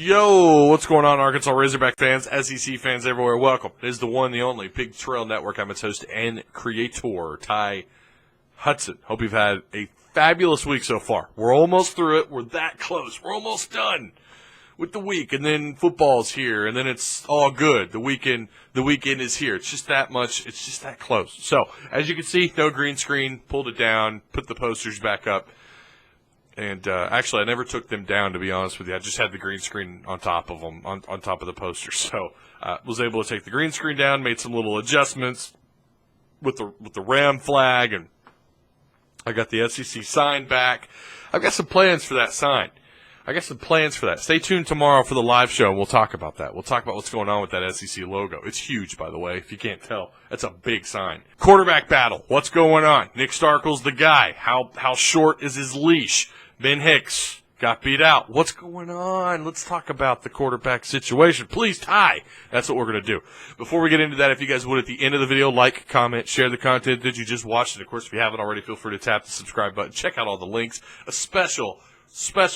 Yo, what's going on, Arkansas Razorback fans, SEC fans everywhere? Welcome. It is the one, the only Big Trail Network. I'm its host and creator, Ty Hudson. Hope you've had a fabulous week so far. We're almost through it. We're that close. We're almost done with the week, and then football's here, and then it's all good. The weekend is here. It's just that much. It's just that close. So, as you can see, no green screen. Pulled it down. Put the posters back up. And actually, I never took them down, to be honest with you. I just had the green screen on top of them, on top of the posters. So was able to take the green screen down, made some little adjustments with the Ram flag, and I got the SEC sign back. I've got some plans for that sign. Stay tuned tomorrow for the live show, and we'll talk about that. We'll talk about what's going on with that SEC logo. It's huge, by the way, if you can't tell. That's a big sign. Quarterback battle. What's going on? Nick Starkel's the guy. How short is his leash? Ben Hicks got beat out. What's going on? Let's talk about the quarterback situation. Please, Ty. That's what we're going to do. Before we get into that, if you guys would, at the end of the video, like, comment, share the content that you just watched. And, of course, if you haven't already, feel free to tap the subscribe button. Check out all the links. A special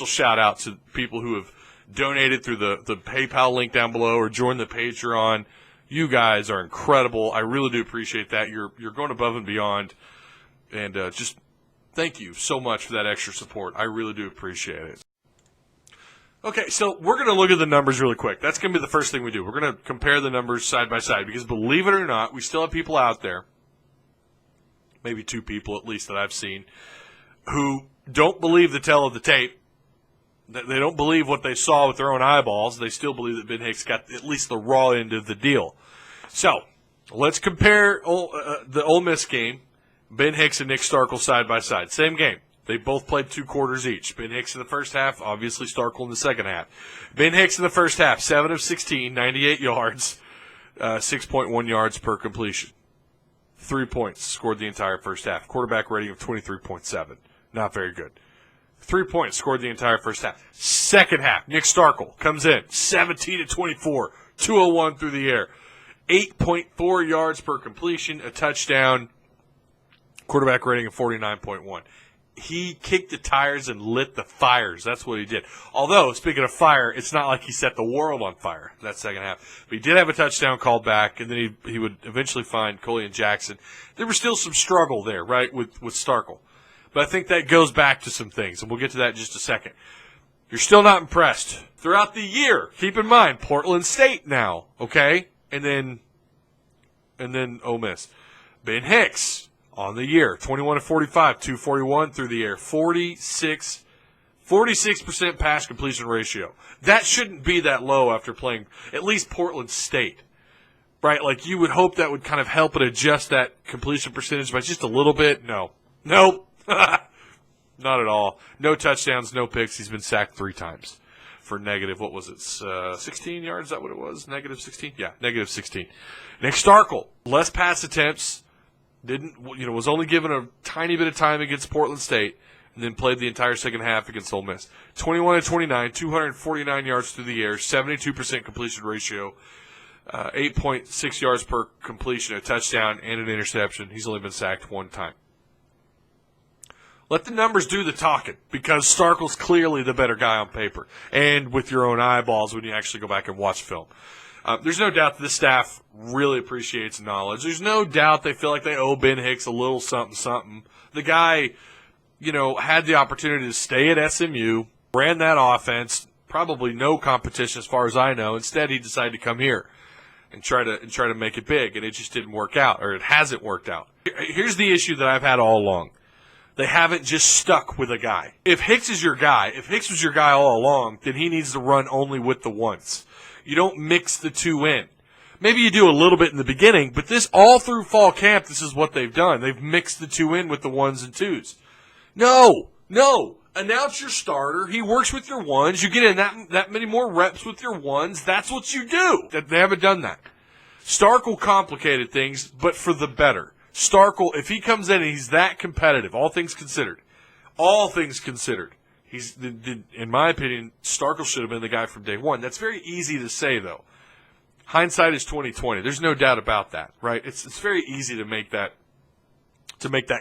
shout-out to people who have donated through the PayPal link down below or joined the Patreon. You guys are incredible. I really do appreciate that. You're going above and beyond. And just thank you so much for that extra support. I really do appreciate it. Okay, so we're going to look at the numbers really quick. That's going to be the first thing we do. We're going to compare the numbers side by side because, believe it or not, we still have people out there, maybe two people at least that I've seen, who don't believe the tell of the tape. They don't believe what they saw with their own eyeballs. They still believe that Ben Hicks got at least the raw end of the deal. So let's compare the Ole Miss game. Ben Hicks and Nick Starkel side by side. Same game. They both played 2 quarters each. Ben Hicks in the first half, obviously Starkel in the second half. Ben Hicks in the first half, 7 of 16, 98 yards, 6.1 yards per completion. 3 points scored the entire first half. Quarterback rating of 23.7. Not very good. 3 points scored the entire first half. Second half, Nick Starkel comes in, 17 of 24, 201 through the air. 8.4 yards per completion, a touchdown. Quarterback rating of 49.1. He kicked the tires and lit the fires. That's what he did. Although, speaking of fire, it's not like he set the world on fire that second half. But he did have a touchdown called back, and then he would eventually find Coley and Jackson. There was still some struggle there, right, with Starkel. But I think that goes back to some things, and we'll get to that in just a second. You're still not impressed. Throughout the year, keep in mind, Portland State now, okay? And then Ole Miss. Ben Hicks. On the year, 21 of 45, 241 through the air, 46% pass completion ratio. That shouldn't be that low after playing at least Portland State, right? Like you would hope that would kind of help it adjust that completion percentage by just a little bit. Nope, not at all. No touchdowns, no picks. He's been sacked 3 times for negative, what was it, 16 yards? Is that what it was? Negative 16? Yeah, negative 16. Nick Starkel, less pass attempts. Was only given a tiny bit of time against Portland State and then played the entire second half against Ole Miss. 21 of 29, 249 yards through the air, 72% completion ratio, 8.6 yards per completion, a touchdown, and an interception. He's only been sacked 1 time. Let the numbers do the talking because Starkel's clearly the better guy on paper and with your own eyeballs when you actually go back and watch film. There's no doubt that the staff really appreciates knowledge. There's no doubt they feel like they owe Ben Hicks a little something. The guy, had the opportunity to stay at SMU, ran that offense, probably no competition as far as I know. Instead, he decided to come here and try to make it big, and it just didn't work out, or it hasn't worked out. Here's the issue that I've had all along. They haven't just stuck with a guy. If Hicks was your guy all along, then he needs to run only with the ones. You don't mix the two in. Maybe you do a little bit in the beginning, but this all through fall camp, this is what they've done. They've mixed the two in with the ones and twos. No. Announce your starter. He works with your ones. You get in that many more reps with your ones. That's what you do. They haven't done that. Starkel complicated things, but for the better. Starkel, if he comes in and he's that competitive, all things considered, in my opinion, Starkel should have been the guy from day one. That's very easy to say, though. Hindsight is 20/20. There's no doubt about that, right? It's very easy to make that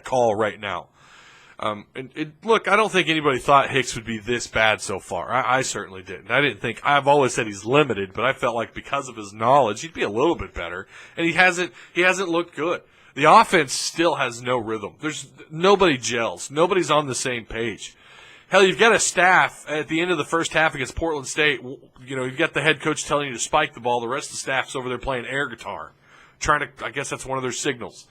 call right now. Look, I don't think anybody thought Hicks would be this bad so far. I certainly didn't. I've always said he's limited, but I felt like because of his knowledge, he'd be a little bit better. And he hasn't looked good. The offense still has no rhythm. Nobody gels. Nobody's on the same page. Hell, you've got a staff at the end of the first half against Portland State. You've got the head coach telling you to spike the ball. The rest of the staff's over there playing air guitar. I guess that's one of their signals.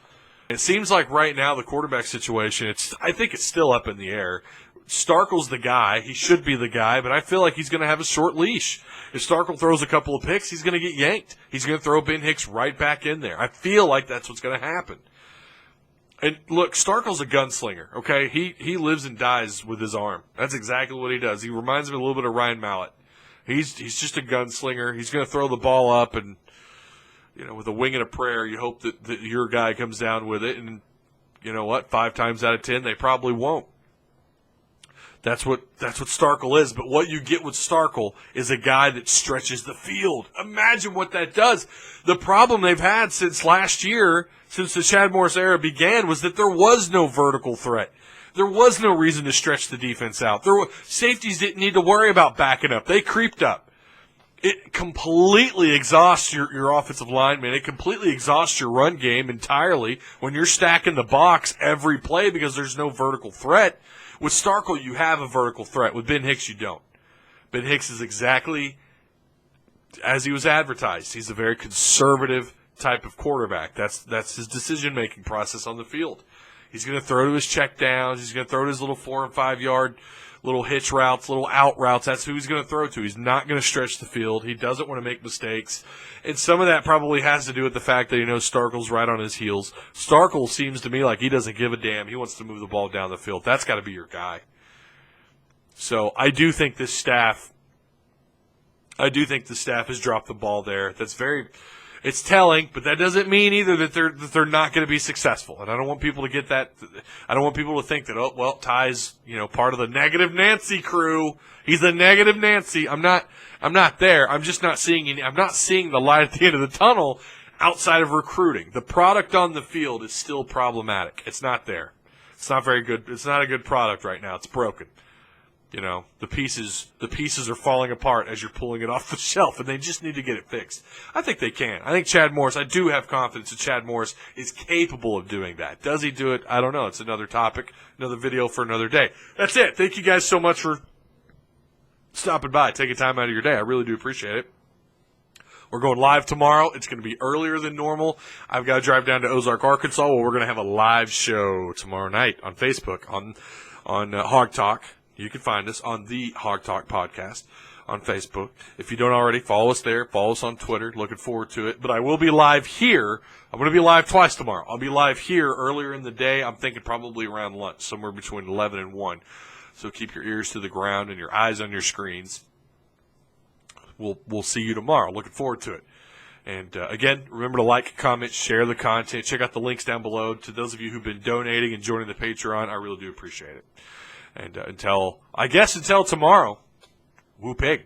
It seems like right now the quarterback situation, I think it's still up in the air. Starkel's the guy. He should be the guy, but I feel like he's going to have a short leash. If Starkel throws a couple of picks, he's going to get yanked. He's going to throw Ben Hicks right back in there. I feel like that's what's going to happen. And look, Starkel's a gunslinger, okay? He lives and dies with his arm. That's exactly what he does. He reminds me a little bit of Ryan Mallett. He's just a gunslinger. He's going to throw the ball up and, with a wing and a prayer, you hope that your guy comes down with it. And you know what? 5 times out of 10, they probably won't. That's what Starkel is. But what you get with Starkel is a guy that stretches the field. Imagine what that does. The problem they've had since last year, since the Chad Morris era began, was that there was no vertical threat. There was no reason to stretch the defense out. Safeties didn't need to worry about backing up. They creeped up. It completely exhausts your offensive lineman. It completely exhausts your run game entirely when you're stacking the box every play because there's no vertical threat. With Starkel, you have a vertical threat. With Ben Hicks, you don't. Ben Hicks is exactly as he was advertised. He's a very conservative type of quarterback. That's his decision-making process on the field. He's going to throw to his check downs. He's going to throw to his little 4 and 5 yard little hitch routes, little out routes. That's who he's going to throw to. He's not going to stretch the field. He doesn't want to make mistakes. And some of that probably has to do with the fact that, Starkel's right on his heels. Starkel seems to me like he doesn't give a damn. He wants to move the ball down the field. That's got to be your guy. So I do think this staff has dropped the ball there. It's telling, but that doesn't mean either that they're not going to be successful. And I don't want people to get that. I don't want people to think that, Ty's, part of the negative Nancy crew. He's a negative Nancy. I'm not there. I'm just not seeing I'm not seeing the light at the end of the tunnel outside of recruiting. The product on the field is still problematic. It's not there. It's not very good. It's not a good product right now. It's broken. The pieces are falling apart as you're pulling it off the shelf, and they just need to get it fixed. I think they can. I think Chad Morris, I do have confidence that Chad Morris is capable of doing that. Does he do it? I don't know. It's another topic, another video for another day. That's it. Thank you guys so much for stopping by, taking time out of your day. I really do appreciate it. We're going live tomorrow. It's going to be earlier than normal. I've got to drive down to Ozark, Arkansas, where we're going to have a live show tomorrow night on Facebook on Hog Talk. You can find us on the Hog Talk podcast on Facebook. If you don't already, follow us there. Follow us on Twitter. Looking forward to it. But I will be live here. I'm going to be live twice tomorrow. I'll be live here earlier in the day. I'm thinking probably around lunch, somewhere between 11 and 1. So keep your ears to the ground and your eyes on your screens. We'll see you tomorrow. Looking forward to it. And, again, remember to like, comment, share the content. Check out the links down below. To those of you who've been donating and joining the Patreon, I really do appreciate it. And until tomorrow, woo pig.